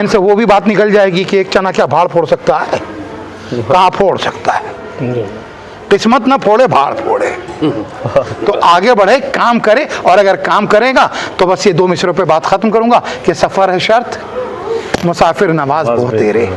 इनसे वो भी बात निकल जाएगी कि एक चना क्या भाड़ फोड़ सकता है, कहाँ फोड़ सकता है। किस्मत ना फोड़े, भाड़ फोड़े। तो आगे बढ़े, काम करे, और अगर काम करेगा तो बस ये 2 मिसरों पे बात खत्म करूंगा कि सफर है शर्त, मुसाफिर नवाज बहुत तेरे।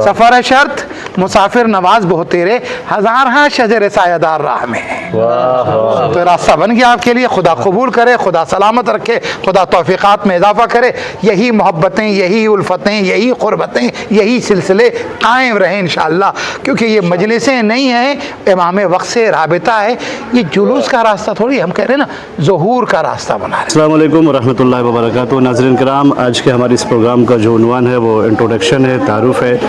सफर है शर्त, मुसाफिर नवाज बहुत तेरे, हजार हाँ शजर सायादार राह में। तो रास्ता बन गया आपके लिए। खुदा कबूल करे, खुदा सलामत रखे, खुदा तौफीकात में इजाफा करे। यही मोहब्बतें, यही उल्फतें, यही क़ुरबतें, यही सिलसिले कायम रहें इंशाअल्लाह। क्योंकि ये मजलिसें नहीं हैं, इमाम वक्त से राबिता है। ये जुलूस का रास्ता थोड़ी, हम कह रहे हैं ना, ज़हूर का रास्ता बना रहे। अस्सलाम वालेकुम रहमतुल्लाहि व बरकातुहू। नाज़रीन किराम, आज के हमारे इस प्रोग्राम का जो उन्वान है वो इंट्रोडक्शन है, तारुफ़ है,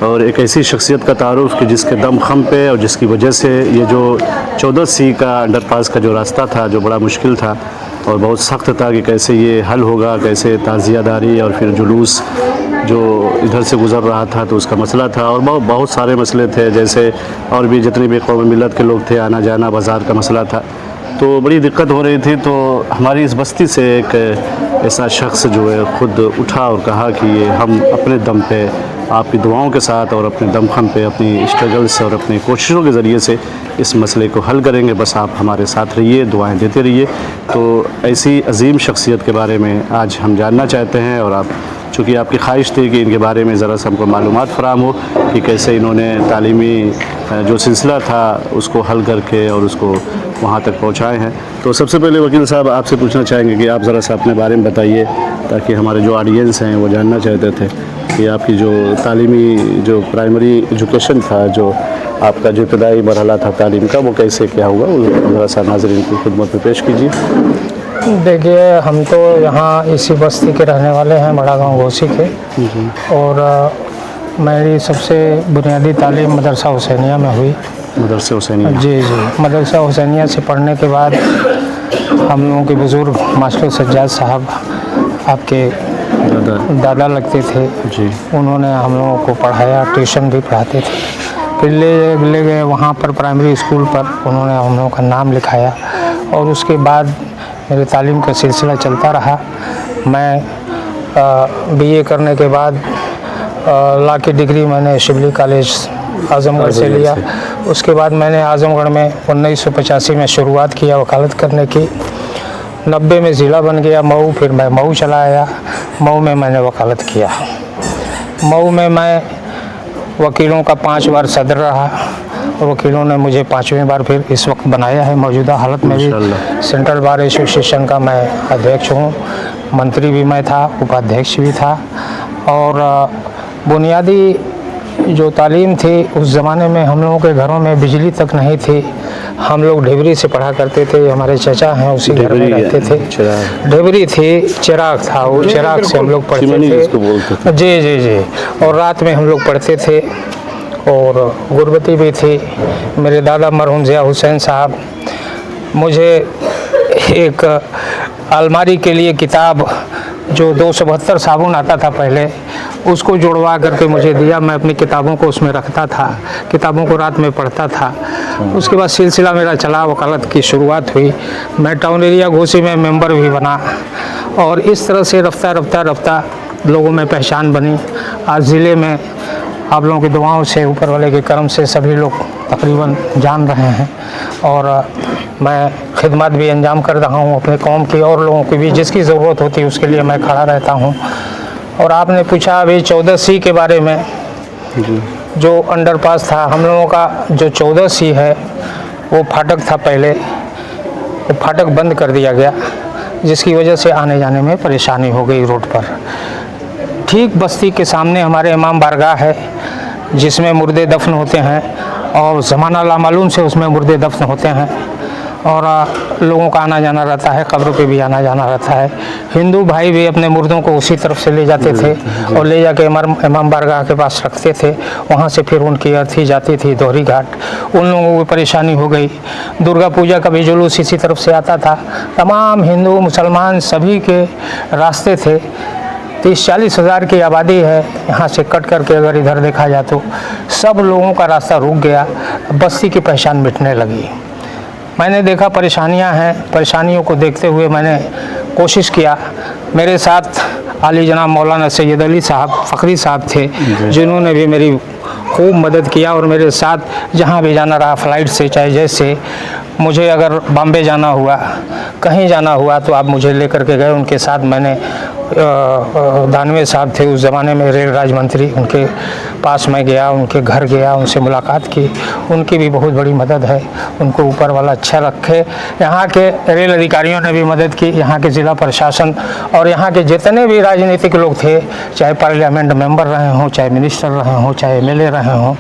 और एक ऐसी शख्सियत का तारुफ़ कि जिसके दम खम पे और जिसकी वजह से ये जो 14C का अंडरपास का जो रास्ता था, जो बड़ा मुश्किल था और बहुत सख्त था कि कैसे ये हल होगा, कैसे ताज़ियादारी और फिर जुलूस जो इधर से गुज़र रहा था तो उसका मसला था, और बहुत सारे मसले थे, जैसे और भी जितने भी कौम मिलत के लोग थे, आना जाना, बाज़ार का मसला था, तो बड़ी दिक्कत हो रही थी। तो हमारी इस बस्ती से एक ऐसा शख्स जो है ख़ुद उठा और कहा कि ये हम अपने दम पे आपकी दुआओं के साथ और अपने दमखम पे अपनी स्ट्रगल से और अपनी कोशिशों के ज़रिए से इस मसले को हल करेंगे। बस आप हमारे साथ रहिए, दुआएं देते रहिए। तो ऐसी अजीम शख्सियत के बारे में आज हम जानना चाहते हैं, और आप चूँकि आपकी ख्वाहिश थी कि इनके बारे में ज़रा सा हमको मालूमात फ़राहम हो कि कैसे इन्होंने तालीमी जो सिलसिला था उसको हल करके और उसको वहाँ तक पहुँचाए हैं। तो सबसे पहले वकील साहब आपसे पूछना चाहेंगे कि आप ज़रा सा अपने बारे में बताइए, ताकि हमारे जो ऑडियंस हैं वो जानना चाहते थे कि आपकी जो तालीमी जो प्राइमरी एजुकेशन था, जो आपका जो इब्तदाई मरहला था तालीम का, वो कैसे क्या हुआ, वो ज़रा सा नाज़रीन की खिदमत में पेश कीजिए। देखिए, हम तो यहाँ इसी बस्ती के रहने वाले हैं, बड़ा गांव घोसी के, और मेरी सबसे बुनियादी तालीम मदरसा हुसैनिया में हुई। मदरसा हुसैनिया? जी जी, मदरसा हुसैनिया से पढ़ने के बाद हम लोगों के बुज़ुर्ग मास्टर सज्जाद साहब आपके दादा लगते थे जी, उन्होंने हम लोगों को पढ़ाया, ट्यूशन भी पढ़ाते थे। फिर ले गए वहाँ पर प्राइमरी स्कूल पर, उन्होंने हम लोगों का नाम लिखाया, और उसके बाद मेरी तालीम का सिलसिला चलता रहा। मैं BA करने के बाद लॉ की डिग्री मैंने शिबली कॉलेज आज़मगढ़ से लिया। उसके बाद मैंने आज़मगढ़ में 1985 में शुरुआत किया वकालत करने की। 90 में ज़िला बन गया मऊ, फिर मैं मऊ चला आया। मऊ में मैंने वकालत किया। मऊ में मैं वकीलों का 5 बार सदर रहा, और वकीलों ने मुझे 5वीं बार फिर इस वक्त बनाया है। मौजूदा हालत में भी सेंट्रल बार एसोसिएशन का मैं अध्यक्ष हूँ, मंत्री भी मैं था, उपाध्यक्ष भी था। और बुनियादी जो तालीम थी, उस ज़माने में हम लोगों के घरों में बिजली तक नहीं थी। हम लोग ढेबरी से पढ़ा करते थे। हमारे चाचा हैं, उसी घर में रहते थे। ढेबरी थी, चिराग था, वो चिराग से हम लोग पढ़ते थे। जी जी जी। और रात में हम लोग पढ़ते थे, और गुरबती भी थी। मेरे दादा मरहूम ज़िया हुसैन साहब मुझे एक अलमारी के लिए किताब, जो 272 साबुन आता था पहले, उसको जुड़वा करके मुझे दिया। मैं अपनी किताबों को उसमें रखता था, किताबों को रात में पढ़ता था। उसके बाद सिलसिला मेरा चला, वकालत की शुरुआत हुई। मैं टाउन एरिया घोसी में मेंबर भी बना, और इस तरह से रफ्ता लोगों में पहचान बनी। आज ज़िले में आप लोगों की दुआओं से, ऊपर वाले के करम से सभी लोग तकरीबन जान रहे हैं, और मैं खिदमत भी अंजाम कर रहा हूँ अपने कौम की, और लोगों की भी जिसकी ज़रूरत होती है उसके लिए मैं खड़ा रहता हूँ। और आपने पूछा अभी 14C के बारे में, जो अंडरपास था हम लोगों का, जो 14C है वो फाटक था पहले, वो फाटक बंद कर दिया गया, जिसकी वजह से आने जाने में परेशानी हो गई रोड पर। ठीक बस्ती के सामने हमारे इमाम बारगाह है, जिसमें मुर्दे दफन होते हैं, और ज़माना लामालूम से उसमें मुर्दे दफन होते हैं, और लोगों का आना जाना रहता है, कब्रों पे भी आना जाना रहता है। हिंदू भाई भी अपने मुर्दों को उसी तरफ से ले जाते थे, और ले जाके इमाम बारगाह के पास रखते थे। वहाँ से फिर उनकी अर्थी जाती थी दोहरी घाट। उन लोगों को परेशानी हो गई। दुर्गा पूजा का भी जुलूस इसी तरफ से आता था। तमाम हिंदू मुसलमान सभी के रास्ते थे। 30-40 हज़ार की आबादी है। यहाँ से कट करके अगर इधर देखा जाए तो सब लोगों का रास्ता रुक गया, बस्ती की पहचान मिटने लगी। मैंने देखा परेशानियां हैं, परेशानियों को देखते हुए मैंने कोशिश किया। मेरे साथ आली जनाब मौलाना सैयद अली साहब फ़खरी साहब थे, जिन्होंने भी मेरी खूब मदद किया और मेरे साथ जहाँ भी जाना रहा फ़्लाइट से, चाहे जैसे मुझे अगर बॉम्बे जाना हुआ, कहीं जाना हुआ तो आप मुझे लेकर के गए। उनके साथ मैंने दानवे साहब थे उस ज़माने में रेल राज्य मंत्री, उनके पास मैं गया, उनके घर गया, उनसे मुलाकात की। उनकी भी बहुत बड़ी मदद है, उनको ऊपर वाला अच्छा रखे। यहाँ के रेल अधिकारियों ने भी मदद की, यहाँ के ज़िला प्रशासन और यहाँ के जितने भी राजनीतिक लोग थे, चाहे पार्लियामेंट मेंबर रहे हों, चाहे मिनिस्टर रहे हों, चाहे MLA रहे हों,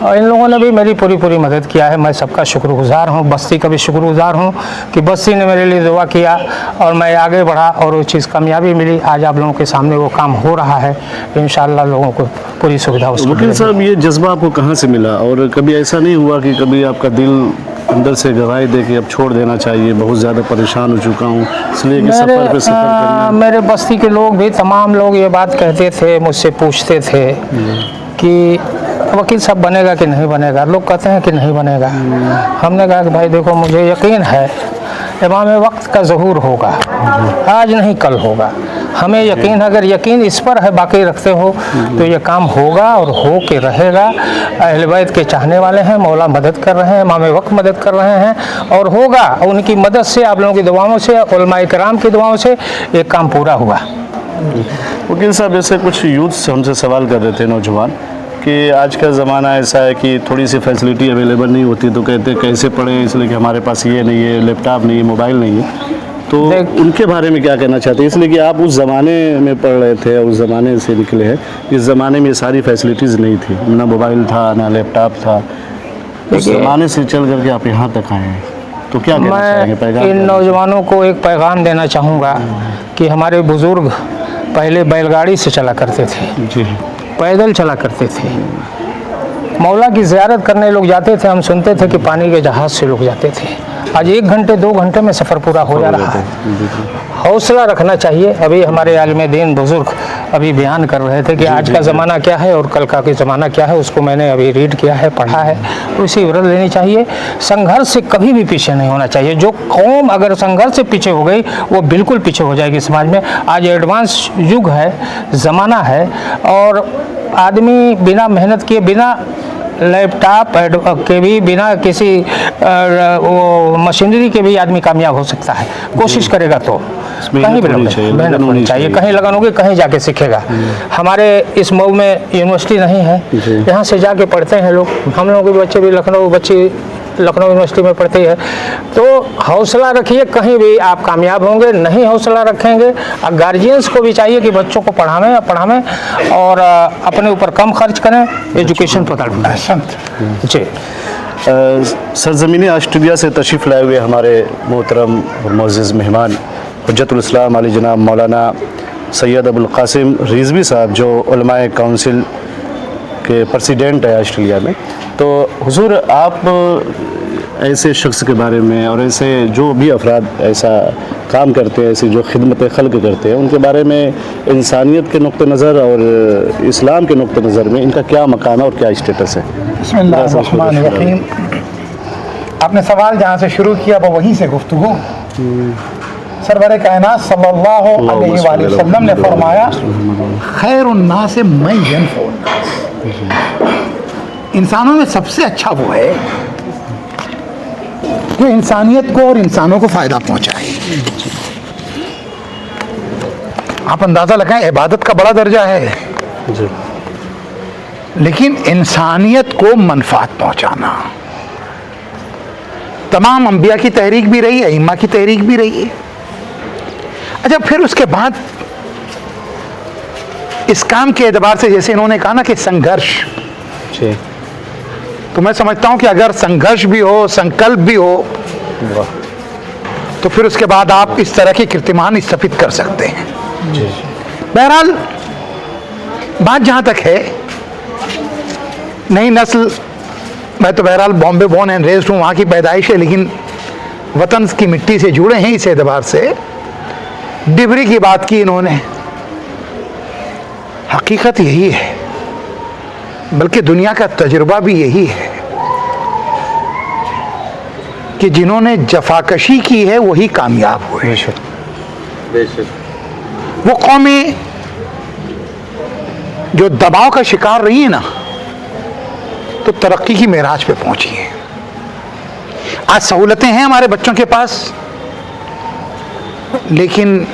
और इन लोगों ने भी मेरी पूरी मदद किया है। मैं सबका शुक्रगुज़ार हूँ। बस्ती का भी शुक्रगुज़ार हूँ कि बस्ती ने मेरे लिए दुआ किया और मैं आगे बढ़ा और वो चीज़ कामयाबी मिली। आज आप लोगों के सामने वो काम हो रहा है, इंशाअल्लाह लोगों को पूरी सुविधा उसको वकील साहब, ये जज्बा आपको कहाँ से मिला? और कभी ऐसा नहीं हुआ कि कभी आपका दिल अंदर से गवाही दे कि अब छोड़ देना चाहिए, बहुत ज़्यादा परेशान हो चुका हूँ, इसलिए कि सफ़र पे सफ़र करना? मेरे बस्ती के लोग भी, तमाम लोग ये बात कहते थे, मुझसे पूछते थे कि वकील साहब बनेगा कि नहीं बनेगा। लोग कहते हैं कि नहीं बनेगा। हमने कहा कि भाई देखो, मुझे यकीन है इमाम वक्त का ज़हूर होगा, आज नहीं कल होगा। हमें यकीन, अगर यकीन इस पर है, बाकी रखते हो तो ये काम होगा और हो के रहेगा। अहले बैत के चाहने वाले हैं, मौला मदद कर रहे हैं, इमाम वक्त मदद कर रहे हैं और होगा। उनकी मदद से, आप लोगों की दुआओं से, उलमाए कराम की दुआओं से ये काम पूरा हुआ। वकील साहब, जैसे कुछ यूथ हमसे सवाल कर रहे थे, नौजवान, कि आज का ज़माना ऐसा है कि थोड़ी सी फैसिलिटी अवेलेबल नहीं होती तो कहते कैसे पढ़ें, इसलिए कि हमारे पास ये नहीं है, लैपटॉप नहीं है, मोबाइल नहीं है। तो उनके बारे में क्या कहना चाहते हैं? इसलिए कि आप उस ज़माने में पढ़ रहे थे, उस ज़माने से निकले हैं। इस ज़माने में ये सारी फैसिलिटीज़ नहीं थी, ना मोबाइल था, ना लैपटॉप था। उस ज़माने से चल करके आप यहाँ तक आए हैं, तो क्या कहना चाहेंगे? पैगाम इन नौजवानों को एक पैगाम देना चाहूँगा कि हमारे बुज़ुर्ग पहले बैलगाड़ी से चला करते थे जी, पैदल चला करते थे। मौला की ज़ियारत करने लोग जाते थे, हम सुनते थे कि पानी के जहाज़ से लोग जाते थे। आज 1 घंटे 2 घंटे में सफ़र पूरा हो जा रहा है। हौसला रखना चाहिए। अभी हमारे आलिम दीन बुज़ुर्ग अभी बयान कर रहे थे कि आज का ज़माना क्या है और कल का ज़माना क्या है, उसको मैंने अभी रीड किया है, पढ़ा है। तो इसी इबरत लेनी चाहिए। संघर्ष से कभी भी पीछे नहीं होना चाहिए। जो कौम अगर संघर्ष से पीछे हो गई, वो बिल्कुल पीछे हो जाएगी समाज में। आज एडवांस युग है, ज़माना है और आदमी बिना मेहनत किए, बिना लैपटॉप के भी, बिना किसी वो मशीनरी के भी आदमी कामयाब हो सकता है, कोशिश करेगा तो। कहीं भी मेहनत होनी चाहिए, कहीं लगन होगी, कहीं जाके सीखेगा। हमारे इस मऊ में यूनिवर्सिटी नहीं है, यहाँ से जाके पढ़ते हैं लोग। हम लोगों के बच्चे भी लखनऊ यूनिवर्सिटी में पढ़ती है। तो हौसला रखिए, कहीं भी आप कामयाब होंगे। नहीं हौसला रखेंगे, गार्जियंस को भी चाहिए कि बच्चों को पढ़ावें और अपने ऊपर कम खर्च करें, एजुकेशन पर जी। सरज़मीन ऑस्ट्रेलिया से तशरीफ़ लाए हुए हमारे मोहतरम और मुअज़्ज़ज़ मेहमान हुज्जतुल इस्लाम आली जनाब मौलाना सैयद अबुल क़ासिम रिज़वी साहब, जो उलमाए काउंसिल के प्रेसिडेंट है ऑस्ट्रेलिया में। तो हुज़ूर, आप ऐसे शख्स के बारे में और ऐसे जो भी अफराद ऐसा काम करते हैं, ऐसी जो खिदमत खल्क करते हैं, उनके बारे में इंसानियत के नुक्ते नज़र और इस्लाम के नुक्ते नज़र में इनका क्या मकाम है और क्या स्टेटस है? बिस्मिल्लाहिर्रहमानिर्रहीम। आपने सवाल जहाँ से शुरू किया वो वहीं से गुफ्तगू। सरवर कायनात सल्लल्लाहु अलैहि वसल्लम ने फरमाया, खैरुन्नास मैं यनफउन्नास। इंसानों में सबसे अच्छा वो है जो इंसानियत को और इंसानों को फ़ायदा पहुंचाए। आप अंदाज़ा लगाएं, इबादत का बड़ा दर्जा है जी, लेकिन इंसानियत को मनफात पहुंचाना तमाम अंबिया की तहरीक भी रही है, इम्मा की तहरीक भी रही है। अच्छा, फिर उसके बाद इस काम के एतबार से, जैसे इन्होंने कहा ना कि संघर्ष, तो मैं समझता हूं कि अगर संघर्ष भी हो, संकल्प भी हो, तो फिर उसके बाद आप इस तरह के कीर्तिमान स्थापित कर सकते हैं। बहरहाल बात जहां तक है, नई नस्ल, मैं तो बहरहाल बॉम्बे बोर्न एंड रेज्ड हूँ, वहाँ की पैदाइश है, लेकिन वतन की मिट्टी से जुड़े हैं। इस एतबार से डिबरी की बात की इन्होंने, हकीकत यही है, बल्कि दुनिया का तजुर्बा भी यही है कि जिन्होंने जफाकशी की है वही कामयाब हुए। वो कौमें जो दबाव का शिकार रही है ना, तो तरक्की की मेराज पे पहुंची है। आज सहूलतें हैं हमारे बच्चों के पास, लेकिन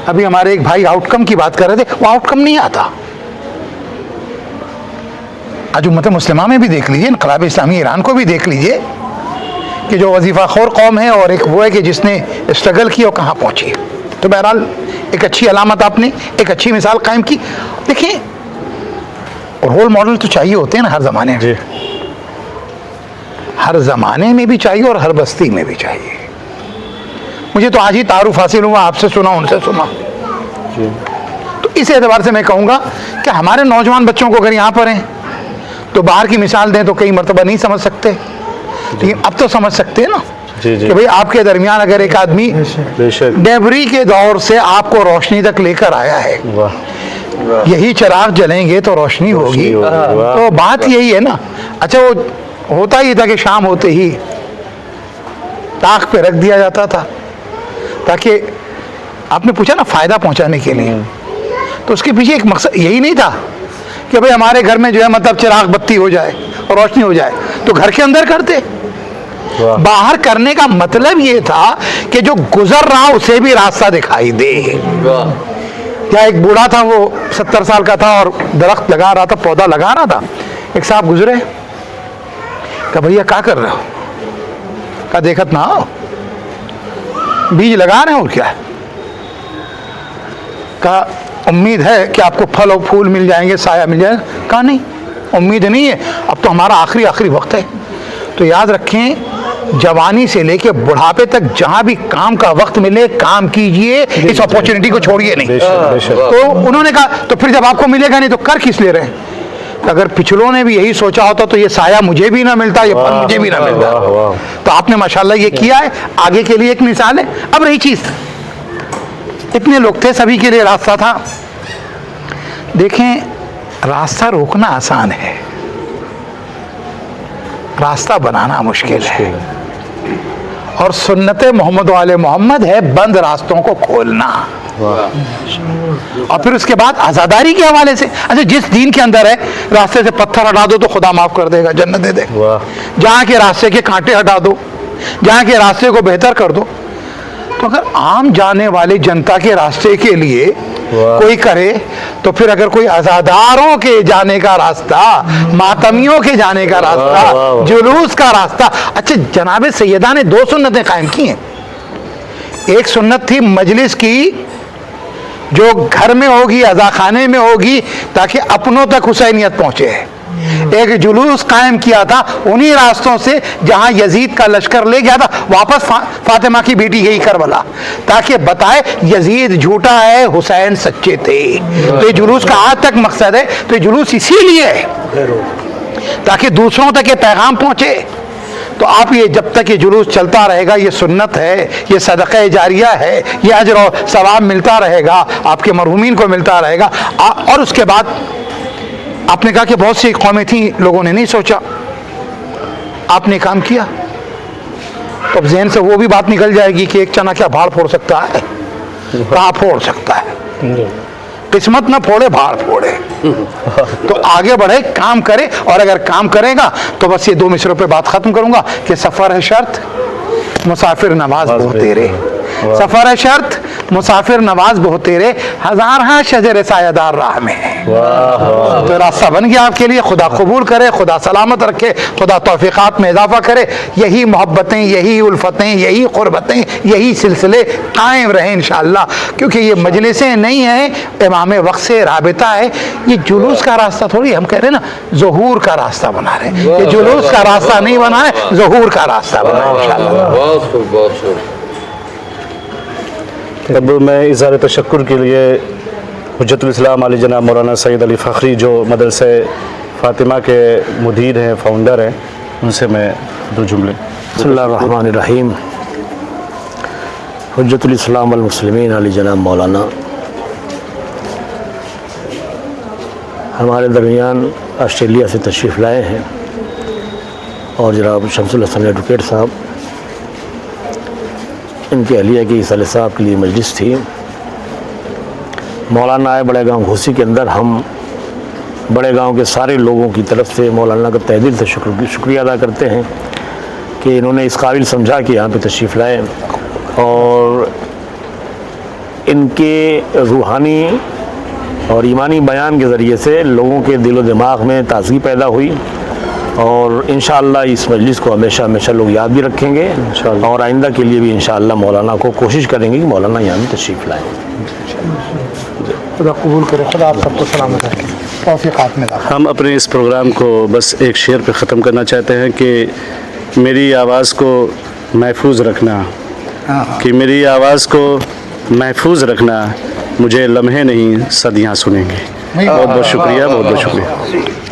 अभी हमारे एक भाई आउटकम की बात कर रहे थे, वो आउटकम नहीं आता। आज उम्मत मुस्लिमा में भी देख लीजिए, इनकलाब इस्लामी ईरान को भी देख लीजिए कि जो वजीफा खोर कौम है और एक वो है कि जिसने स्ट्रगल की और कहाँ पहुंची। तो बहरहाल एक अच्छी अलामत, आपने एक अच्छी मिसाल कायम की। देखिए, रोल मॉडल तो चाहिए होते हैं ना हर ज़माने में, हर ज़माने में भी चाहिए और हर बस्ती में भी चाहिए। मुझे तो आज ही तारुफ हासिल हुआ, आपसे सुना, उनसे सुना। तो इस एतबार से मैं कहूँगा कि हमारे नौजवान बच्चों को अगर यहाँ पर हैं तो बाहर की मिसाल दें तो कई मरतबा नहीं समझ सकते, लेकिन अब तो समझ सकते हैं ना कि भाई आपके दरमियान अगर एक आदमी डेबरी के दौर से आपको रोशनी तक लेकर आया है, यही चिराग जलेंगे तो रोशनी होगी। तो बात यही है ना। अच्छा, वो होता ही था कि शाम होते ही ताक पे रख दिया जाता था, ताकि आपने पूछा ना फायदा पहुंचाने के लिए, तो उसके पीछे एक मकसद यही नहीं था कि भाई हमारे घर में जो है मतलब चिराग बत्ती हो जाए और रोशनी हो जाए, तो घर के अंदर करते। बाहर करने का मतलब ये था कि जो गुजर रहा उसे भी रास्ता दिखाई दे। क्या एक बूढ़ा था, वो 70 साल का था और दरख्त लगा रहा था, पौधा लगा रहा था। एक साहब गुजरे, कहा भैया क्या कर रहे हो? कहा देखत ना हो, बीज लगा रहे हो और क्या है? कहा उम्मीद है कि आपको फल और फूल मिल जाएंगे, साया मिल जाएगा? कहा नहीं, उम्मीद नहीं है, अब तो हमारा आखिरी वक्त है। तो याद रखें, जवानी से लेके बुढ़ापे तक जहां भी काम का वक्त मिले काम कीजिए, इस अपॉर्चुनिटी को छोड़िए नहीं। तो उन्होंने कहा तो फिर जब आपको मिलेगा नहीं तो कर किस ले रहे हैं? अगर पिछलों ने भी यही सोचा होता तो ये साया मुझे भी ना मिलता, ये फल मुझे भी ना मिलता। तो आपने माशाल्लाह ये किया है, आगे के लिए एक मिसाल है। अब रही चीज, इतने लोग थे, सभी के लिए रास्ता था। देखें, रास्ता रोकना आसान है, रास्ता बनाना मुश्किल है। और सुन्नत मोहम्मद वाले मोहम्मद है बंद रास्तों को खोलना। और फिर उसके बाद आज़ादारी के हवाले से, अच्छा जिस दीन के अंदर है रास्ते से पत्थर हटा दो तो खुदा माफ कर देगा, जन्नत दे देगा। जहाँ के रास्ते के कांटे हटा दो, जहाँ के रास्ते को बेहतर कर दो। तो अगर आम जाने वाले जनता के रास्ते के लिए कोई करे, तो फिर अगर कोई आज़ादारों के जाने का रास्ता, मातमियों के जाने का रास्ता, जुलूस का रास्ता। अच्छा, जनाब सैयदा ने 2 सुन्नतें कायम की हैं। एक सुन्नत थी मजलिस की, जो घर में होगी, अज़ाखाने में होगी, ताकि अपनों तक हुसैनियत पहुंचे। एक जुलूस कायम किया था उन्हीं रास्तों से जहां यजीद का लश्कर ले गया था वापस, फातिमा की बेटी गई करबला, ताकि बताए यजीद झूठा है, हुसैन सच्चे थे। तो ये जुलूस का आज तक मकसद है। तो ये जुलूस इसीलिए है ताकि दूसरों तक ये पैगाम पहुंचे। तो आप ये जब तक ये जुलूस चलता रहेगा, ये सुन्नत है, ये सदक़ा जारिया है, ये अजर और सवाब मिलता रहेगा, आपके मरहूमीन को मिलता रहेगा। और उसके बाद आपने कहा कि बहुत सी कौमें थी, लोगों ने नहीं सोचा, आपने काम किया, तो अब ज़हन से वो भी बात निकल जाएगी कि एक चना क्या भाड़ फोड़ सकता है, कहाँ फोड़ सकता है। किस्मत न फोड़े भाड़ फोड़े। तो आगे बढ़े, काम करे, और अगर काम करेगा तो बस ये 2 मिसरों पे बात खत्म करूंगा कि सफ़र है शर्त, मुसाफिर नवाज बहुत तेरे। सफ़र है शर्त, मुसाफिर नवाज बहुत तेरे, हजार हाँ शजर सायादार राह में है। तो रास्ता बन गया आपके लिए। खुदा कबूल करे, खुदा सलामत रखे, खुदा तौफीक़ात में इजाफा करे। यही मोहब्बतें, यही उल्फतें, यही क़ुरबतें, यही सिलसिले कायम रहें इंशाअल्लाह। क्योंकि ये मजलिसें नहीं हैं, इमाम वक्त से राबिता है। ये जुलूस का रास्ता थोड़ी, हम कह रहे हैं ना ज़हूर का रास्ता बना रहे हैं। ये जुलूस का रास्ता नहीं बना है, ज़हूर का रास्ता बना है इंशाअल्लाह। अब मैं इज़हार तशक्कुर के लिए हुज्जतुल इस्लाम आली जनाब मौलाना सैयद अली फ़खरी, जो मदरसे फ़ातिमा के मुदीर हैं, फ़ाउंडर हैं, उनसे मैं 2 जुमले। बिस्मिल्लाहिर्रहमानिर्रहीम। हुज्जतुल इस्लाम वल मुस्लिमीन आली जनाब मौलाना हमारे दरमियान ऑस्ट्रेलिया से तशरीफ़ लाए हैं, और जनाब शमसुल हसन एडवोकेट साहब इनके अहलिया की साले साहब के लिए मजलिस थी। मौलाना आए बड़े गांव घोसी के अंदर। हम बड़े गांव के सारे लोगों की तरफ से मौलाना का तहे दिल से शुक्रिया अदा करते हैं कि इन्होंने इस काबिल समझा कि यहाँ पे तशरीफ़ लाए और इनके रूहानी और ईमानी बयान के ज़रिए से लोगों के दिलो दिमाग में ताज़गी पैदा हुई और इंशाअल्लाह इस मजलिस को हमेशा हमेशा लोग याद भी रखेंगे और आइंदा के लिए भी इंशाअल्लाह मौलाना को कोशिश करेंगे कि मौलाना यहाँ में तशरीफ़ लाएँ। खुदा कबूल करे, खुदा आप सबको सलामत रखे, तौफीक़ात में रखे। हम अपने इस प्रोग्राम को बस एक शेर पे ख़त्म करना चाहते हैं कि मेरी आवाज़ को महफूज रखना, कि मेरी आवाज़ को महफूज रखना, मुझे लम्हे नहीं सदियाँ सुनेंगे। बहुत बहुत शुक्रिया, बहुत बहुत शुक्रिया।